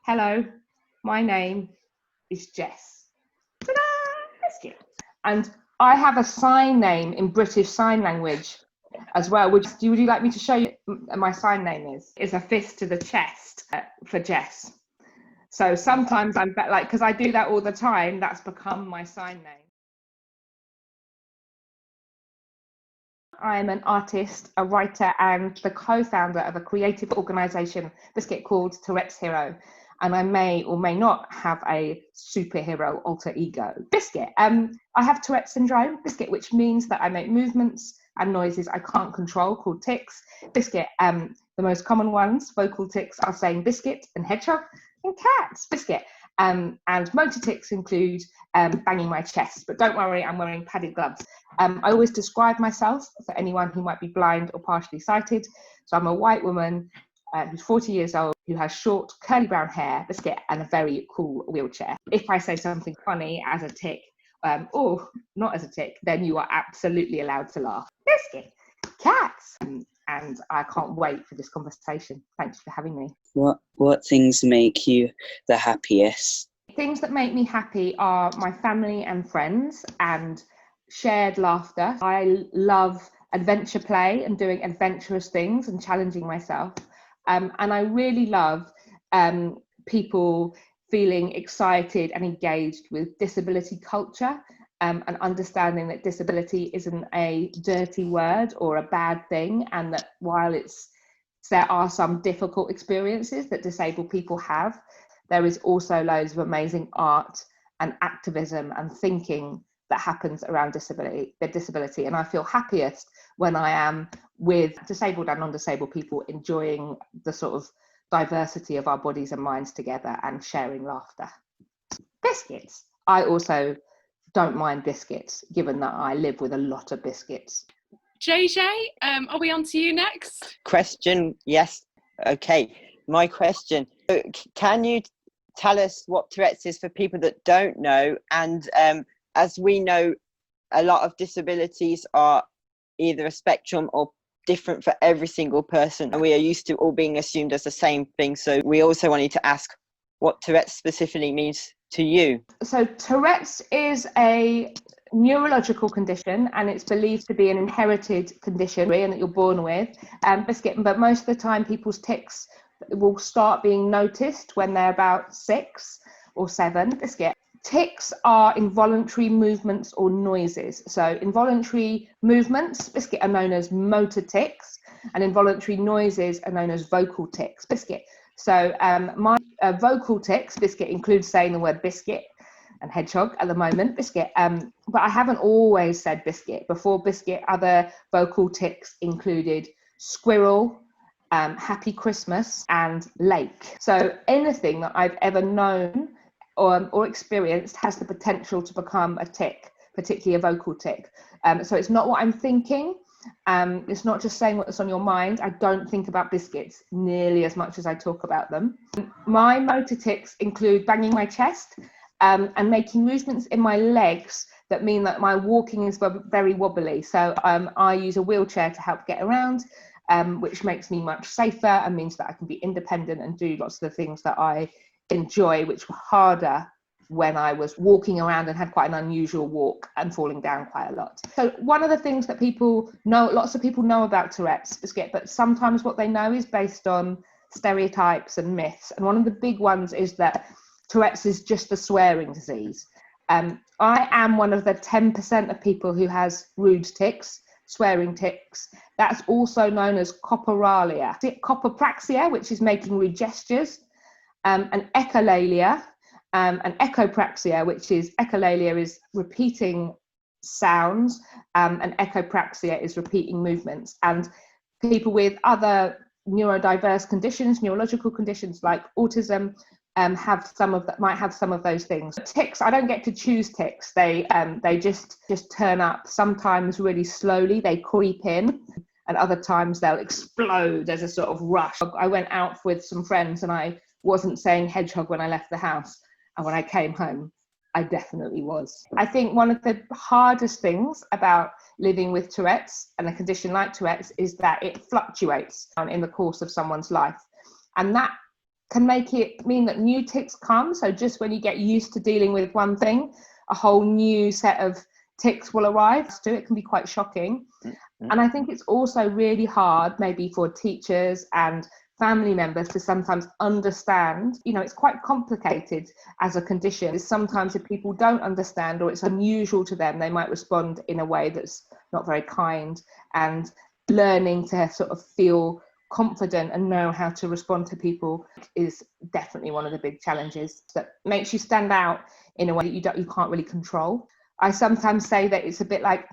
Hello, my name is Jess. Ta-da! And I have a sign name in British Sign Language as well. Would you like me to show you my sign name is? It's a fist to the chest for Jess. So sometimes I'm like, because I do that all the time, that's become my sign name. I'm an artist, a writer, and the co-founder of a creative organisation, Biscuit, called Touretteshero. And I may or may not have a superhero alter ego. Biscuit. I have Tourette syndrome, Biscuit, which means that I make movements and noises I can't control, called tics. Biscuit. The most common ones, vocal tics, are saying biscuit and hedgehog and cats. Biscuit. And motor tics include banging my chest, but don't worry, I'm wearing padded gloves. I always describe myself for anyone who might be blind or partially sighted. So I'm a white woman who's 40 years old, who has short curly brown hair, Biscuit, and a very cool wheelchair. If I say something funny as a tic, or not as a tic, then you are absolutely allowed to laugh. Biscuit, cats. And I can't wait for this conversation. Thank you for having me. What things make you the happiest? Things that make me happy are my family and friends and shared laughter. I love adventure play and doing adventurous things and challenging myself. And I really love people feeling excited and engaged with disability culture. And understanding that disability isn't a dirty word or a bad thing, and that while there are some difficult experiences that disabled people have, there is also loads of amazing art and activism and thinking that happens around disability. And I feel happiest when I am with disabled and non-disabled people enjoying the sort of diversity of our bodies and minds together and sharing laughter. Biscuits. I also don't mind biscuits, given that I live with a lot of biscuits. JJ, are we on to you next? Question, yes. Okay, my question. Can you tell us what Tourette's is for people that don't know? And as we know, a lot of disabilities are either a spectrum or different for every single person. And we are used to all being assumed as the same thing. So we also wanted to ask what Tourette's specifically means to you. So Tourette's is a neurological condition, and it's believed to be an inherited condition and that you're born with. Biscuit, but most of the time people's tics will start being noticed when they're about 6 or 7. Biscuit. Tics are involuntary movements or noises. So involuntary movements, Biscuit, are known as motor tics, and involuntary noises are known as vocal tics. Biscuit. So my vocal tics, Biscuit, includes saying the word biscuit and hedgehog at the moment, Biscuit. But I haven't always said biscuit. Before Biscuit, other vocal tics included squirrel, happy Christmas, and lake. So anything that I've ever known or experienced has the potential to become a tic, particularly a vocal tic. So it's not what I'm thinking. It's not just saying what's on your mind. I don't think about biscuits nearly as much as I talk about them. My motor tics include banging my chest and making movements in my legs that mean that my walking is very wobbly. So I use a wheelchair to help get around, which makes me much safer and means that I can be independent and do lots of the things that I enjoy, which were harder when I was walking around and had quite an unusual walk and falling down quite a lot. So one of the things that people know, lots of people know about Tourette's, Biscuit, but sometimes what they know is based on stereotypes and myths. And one of the big ones is that Tourette's is just a swearing disease. I am one of the 10% of people who has rude tics, swearing tics. That's also known as copralia, copopraxia, which is making rude gestures, and echolalia. And echopraxia, which is echolalia is repeating sounds, and echopraxia is repeating movements. And people with other neurodiverse conditions, neurological conditions like autism, might have some of those things. Tics, I don't get to choose tics. They just turn up. Sometimes really slowly, they creep in, and other times they'll explode as a sort of rush. I went out with some friends and I wasn't saying hedgehog when I left the house. And when I came home, I definitely was. I think one of the hardest things about living with Tourette's and a condition like Tourette's is that it fluctuates in the course of someone's life. And that can make it mean that new tics come. So just when you get used to dealing with one thing, a whole new set of tics will arrive. So it can be quite shocking. And I think it's also really hard maybe for teachers and family members to sometimes understand, you know, it's quite complicated as a condition. Sometimes if people don't understand or it's unusual to them, they might respond in a way that's not very kind. And learning to sort of feel confident and know how to respond to people is definitely one of the big challenges that makes you stand out in a way that you can't really control. I sometimes say that it's a bit like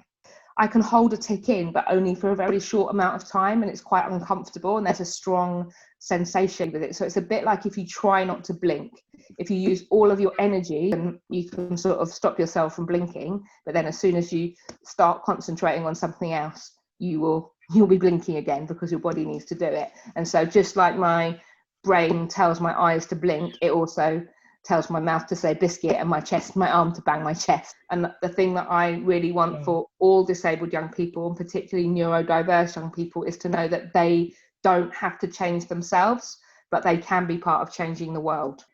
I can hold a tic in, but only for a very short amount of time, and it's quite uncomfortable, and there's a strong sensation with it. So it's a bit like if you try not to blink, if you use all of your energy, and you can sort of stop yourself from blinking, but then as soon as you start concentrating on something else, you'll be blinking again because your body needs to do it. And so just like my brain tells my eyes to blink, it also tells my mouth to say biscuit and my arm to bang my chest. And the thing that I really want for all disabled young people, and particularly neurodiverse young people, is to know that they don't have to change themselves, but they can be part of changing the world.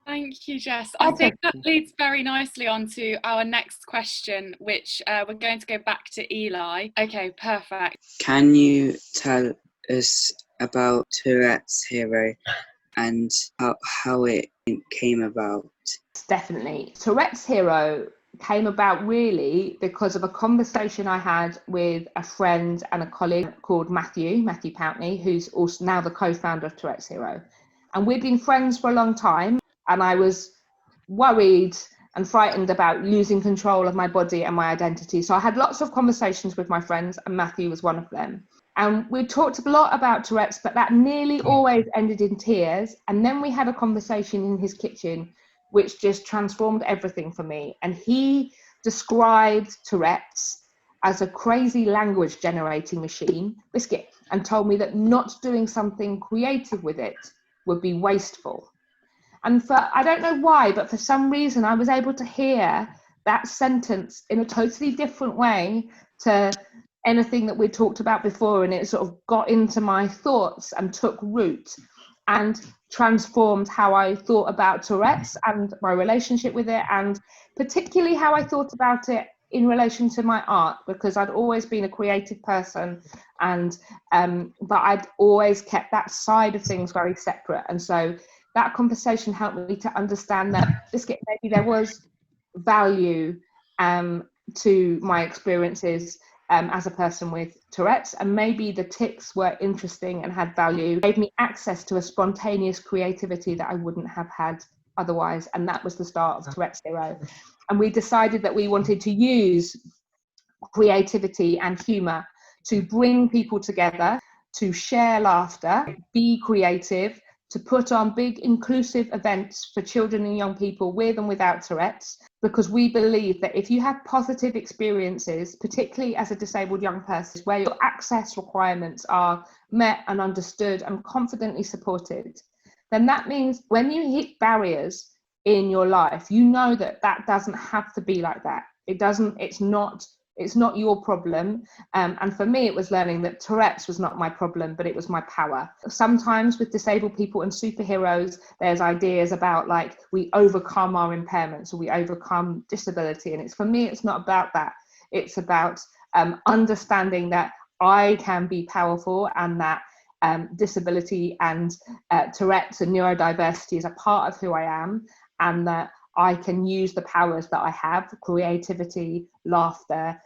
Thank you, Jess. I think that leads very nicely on to our next question, which we're going to go back to Eli. Okay, perfect. Can you tell us about Touretteshero and how it came about? Definitely. Touretteshero came about really because of a conversation I had with a friend and a colleague called Matthew Pountney, who's also now the co-founder of Touretteshero. And we've been friends for a long time, and I was worried and frightened about losing control of my body and my identity. So I had lots of conversations with my friends, and Matthew was one of them. And we talked a lot about Tourette's, but that nearly always ended in tears. And then we had a conversation in his kitchen, which just transformed everything for me. And he described Tourette's as a crazy language generating machine, Biscuit, and told me that not doing something creative with it would be wasteful. And I don't know why, but for some reason I was able to hear that sentence in a totally different way to anything that we talked about before, and it sort of got into my thoughts and took root and transformed how I thought about Tourette's and my relationship with it, and particularly how I thought about it in relation to my art, because I'd always been a creative person, and but I'd always kept that side of things very separate. And so that conversation helped me to understand that maybe there was value to my experiences as a person with Tourette's, and maybe the tics were interesting and had value. It gave me access to a spontaneous creativity that I wouldn't have had otherwise, and that was the start of Touretteshero. And we decided that we wanted to use creativity and humour to bring people together, to share laughter, be creative, to put on big inclusive events for children and young people with and without Tourette's, because we believe that if you have positive experiences, particularly as a disabled young person, where your access requirements are met and understood and confidently supported, then that means when you hit barriers in your life, you know that that doesn't have to be like that. It's not your problem. And for me, it was learning that Tourette's was not my problem, but it was my power. Sometimes with disabled people and superheroes, there's ideas about like we overcome our impairments or we overcome disability. And for me, it's not about that. It's about understanding that I can be powerful, and that disability and Tourette's and neurodiversity is a part of who I am, and that I can use the powers that I have, creativity, laughter,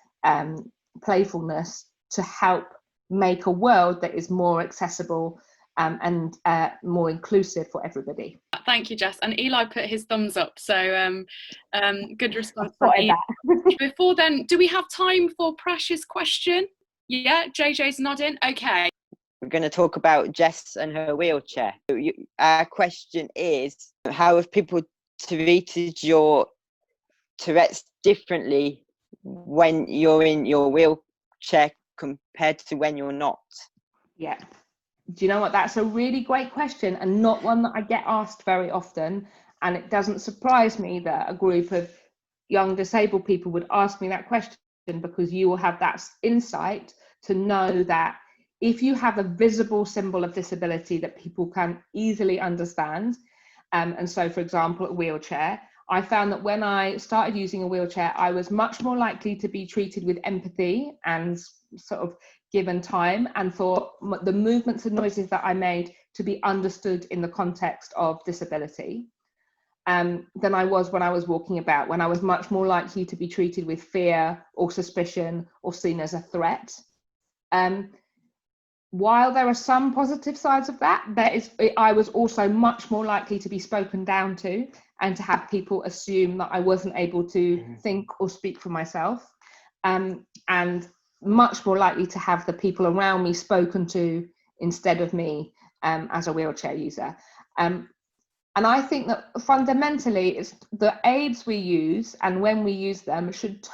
playfulness, to help make a world that is more accessible and more inclusive for everybody. Thank you, Jess. And Eli put his thumbs up, so good response. Before then, do we have time for Prash's question? Yeah, JJ's nodding. Okay. We're going to talk about Jess and her wheelchair. Our question is, how have people treated your Tourette's differently when you're in your wheelchair compared to when you're not? Yeah. Do you know what? That's a really great question, and not one that I get asked very often. And it doesn't surprise me that a group of young disabled people would ask me that question, because you will have that insight to know that if you have a visible symbol of disability that people can easily understand, and so, for example, a wheelchair, I found that when I started using a wheelchair, I was much more likely to be treated with empathy and sort of given time, and for the movements and noises that I made to be understood in the context of disability, than I was when I was walking about, when I was much more likely to be treated with fear or suspicion or seen as a threat. While there are some positive sides of that, I was also much more likely to be spoken down to and to have people assume that I wasn't able to think or speak for myself, and much more likely to have the people around me spoken to instead of me as a wheelchair user. And I think that fundamentally, it's the aids we use and when we use them should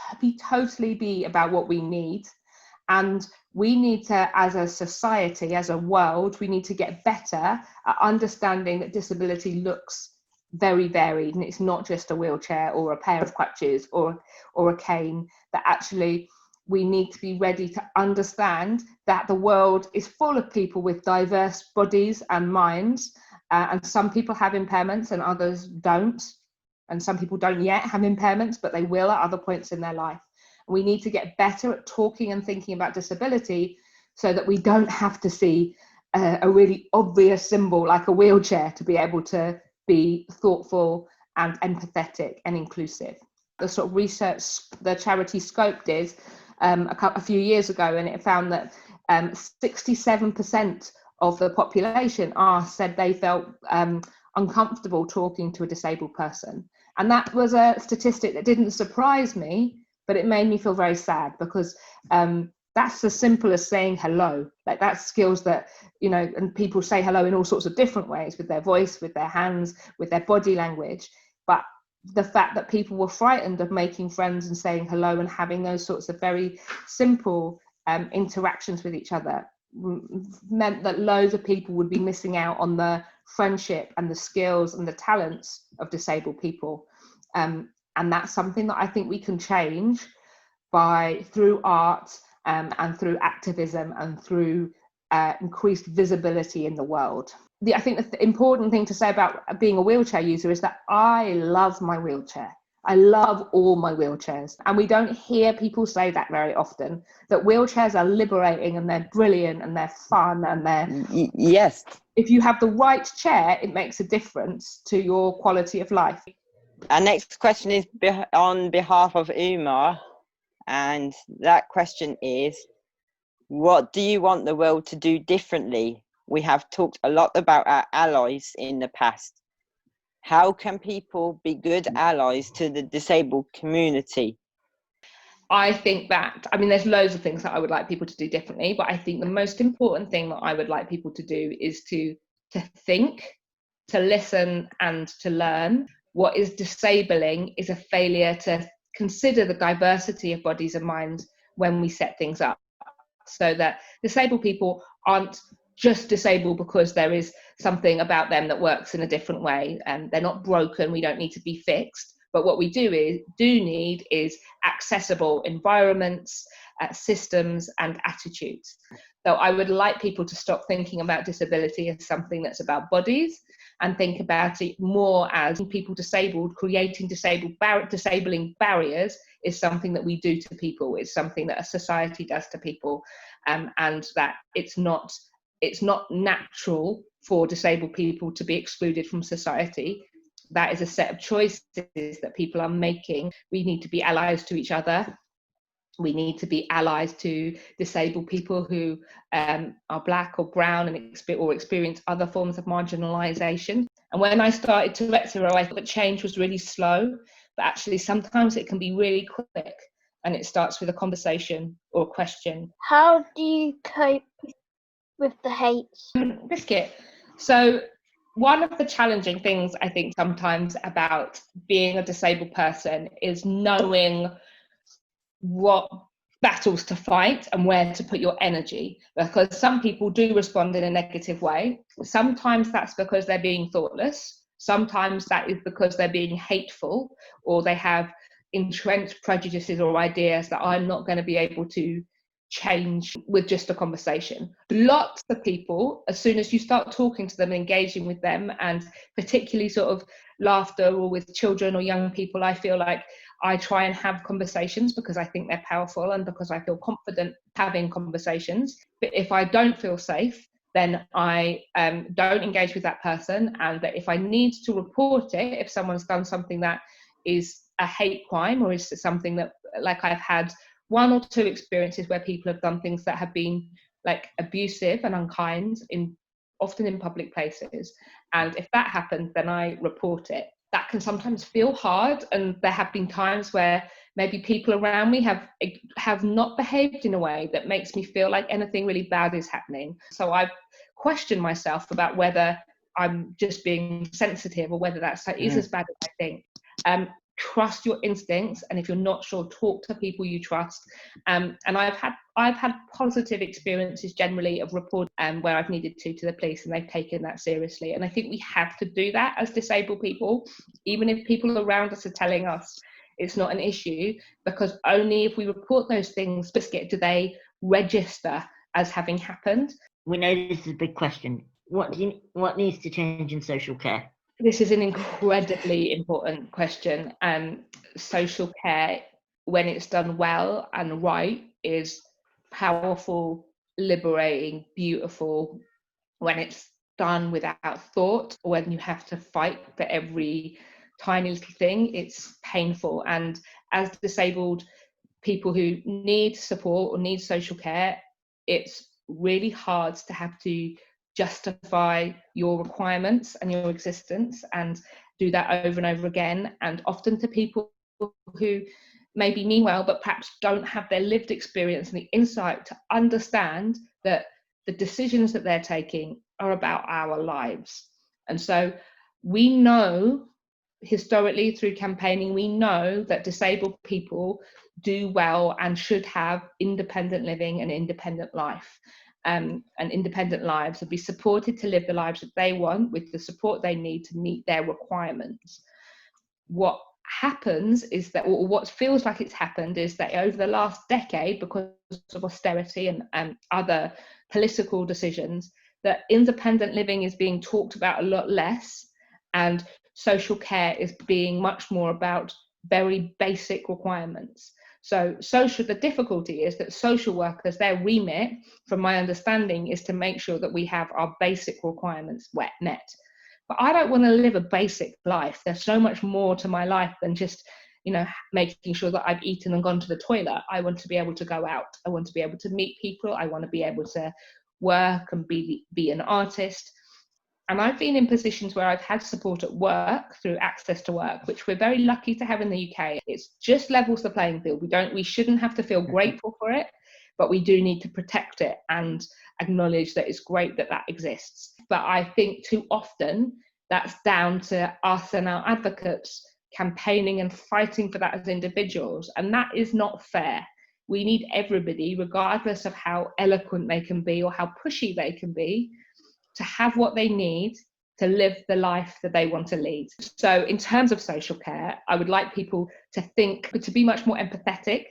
totally be about what we need. And we need to, as a society, as a world, we need to get better at understanding that disability looks very varied, and it's not just a wheelchair or a pair of crutches or a cane. That actually we need to be ready to understand that the world is full of people with diverse bodies and minds, and some people have impairments and others don't, and some people don't yet have impairments, but they will at other points in their life. We need to get better at talking and thinking about disability so that we don't have to see a really obvious symbol like a wheelchair to be able to be thoughtful and empathetic and inclusive. The sort of research the charity Scope did a few years ago, and it found that 67% of the population said they felt uncomfortable talking to a disabled person. And that was a statistic that didn't surprise me, but it made me feel very sad, because that's as simple as saying hello. Like, that's skills that, you know, and people say hello in all sorts of different ways, with their voice, with their hands, with their body language. But the fact that people were frightened of making friends and saying hello and having those sorts of very simple interactions with each other meant that loads of people would be missing out on the friendship and the skills and the talents of disabled people. And that's something that I think we can change through art and through activism and through increased visibility in the world. I think the important thing to say about being a wheelchair user is that I love my wheelchair. I love all my wheelchairs. And we don't hear people say that very often, that wheelchairs are liberating and they're brilliant and they're fun and they're... Yes. If you have the right chair, it makes a difference to your quality of life. Our next question is on behalf of Umar, and that question is, what do you want the world to do differently? We have talked a lot about our allies in the past. How can people be good allies to the disabled community? I think that, I mean, there's loads of things that I would like people to do differently, but I think the most important thing that I would like people to do is to think, to listen and to learn. What is disabling is a failure to consider the diversity of bodies and minds when we set things up, so that disabled people aren't just disabled because there is something about them that works in a different way, and they're not broken. We don't need to be fixed, but what we do need is accessible environments, systems and attitudes. So I would like people to stop thinking about disability as something that's about bodies, and think about it more as people disabled. Creating disabling barriers is something that we do to people. It's something that a society does to people, and that it's not natural for disabled people to be excluded from society. That is a set of choices that people are making. We need to be allies to each other. We need to be allies to disabled people who are black or brown and experience other forms of marginalisation. And when I started Touretteshero, I thought that change was really slow, but actually sometimes it can be really quick, and it starts with a conversation or a question. How do you cope with the hate? Biscuit. So one of the challenging things I think sometimes about being a disabled person is knowing what battles to fight and where to put your energy, because some people do respond in a negative way. Sometimes that's because they're being thoughtless. Sometimes that is because they're being hateful, or they have entrenched prejudices or ideas that I'm not going to be able to change with just a conversation. Lots of people, as soon as you start talking to them, engaging with them, and particularly sort of laughter or with children or young people, I feel like I try and have conversations because I think they're powerful and because I feel confident having conversations. But if I don't feel safe, then I don't engage with that person. And that if I need to report it, if someone's done something that is a hate crime, or is something that, like, I've had 1 or 2 experiences where people have done things that have been like abusive and unkind, often in public places. And if that happens, then I report it. That can sometimes feel hard, and there have been times where maybe people around me have not behaved in a way that makes me feel like anything really bad is happening. So I've questioned myself about whether I'm just being sensitive or whether that is as bad as I think. Trust your instincts, and if you're not sure, talk to people you trust. And I've had positive experiences generally of report where I've needed to the police, and they've taken that seriously. And I think we have to do that as disabled people, even if people around us are telling us it's not an issue, because only if we report those things, Biscuit, do they register as having happened. We know this is a big question. What needs to change in social care? This is an incredibly important question. Social care, when it's done well and right, is powerful, liberating, beautiful. When it's done without thought, or when you have to fight for every tiny little thing, it's painful. And as disabled people who need support or need social care, it's really hard to have to justify your requirements and your existence, and do that over and over again, and often to people who maybe mean well but perhaps don't have their lived experience and the insight to understand that the decisions that they're taking are about our lives. And so we know historically through campaigning, we know that disabled people do well and should have independent living and independent life. And independent lives, and be supported to live the lives that they want with the support they need to meet their requirements. What happens is that, or what feels like it's happened, is that over the last decade, because of austerity and other political decisions, that independent living is being talked about a lot less, and social care is being much more about very basic requirements. So the difficulty is that social workers, their remit, from my understanding, is to make sure that we have our basic requirements met. But I don't want to live a basic life. There's so much more to my life than just, making sure that I've eaten and gone to the toilet. I want to be able to go out. I want to be able to meet people. I want to be able to work and be an artist. And I've been in positions where I've had support at work through access to work, which we're very lucky to have in the UK. It's just levels the playing field. We shouldn't have to feel grateful for it, but we do need to protect it and acknowledge that it's great that that exists. But I think too often that's down to us and our advocates campaigning and fighting for that as individuals. And that is not fair. We need everybody, regardless of how eloquent they can be or how pushy they can be, to have what they need to live the life that they want to lead. So in terms of social care, I would like people to think, to be much more empathetic,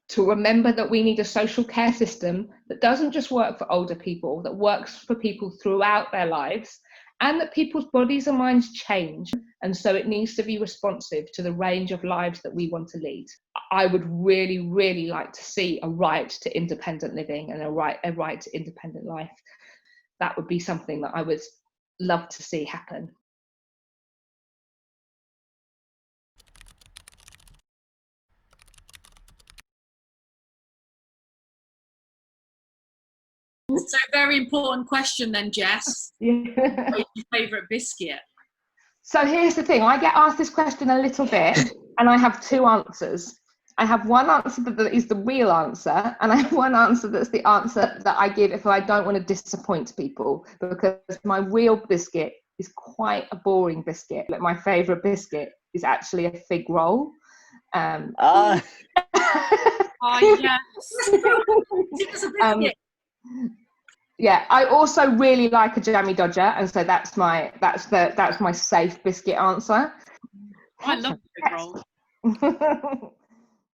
to remember that we need a social care system that doesn't just work for older people, that works for people throughout their lives, and that people's bodies and minds change. And so it needs to be responsive to the range of lives that we want to lead. I would really, really like to see a right to independent living and a right to independent life. That would be something that I would love to see happen. So very important question then, Jess. Yeah. What's your favourite biscuit? So here's the thing, I get asked this question a little bit and I have 2 answers. I have one answer that is the real answer, and I have one answer that's the answer that I give if I don't want to disappoint people, because my real biscuit is quite a boring biscuit. Like, my favourite biscuit is actually a fig roll. Oh, yes. It's a biscuit. Yeah, I also really like a jammy dodger, and so that's my safe biscuit answer. I love fig roll.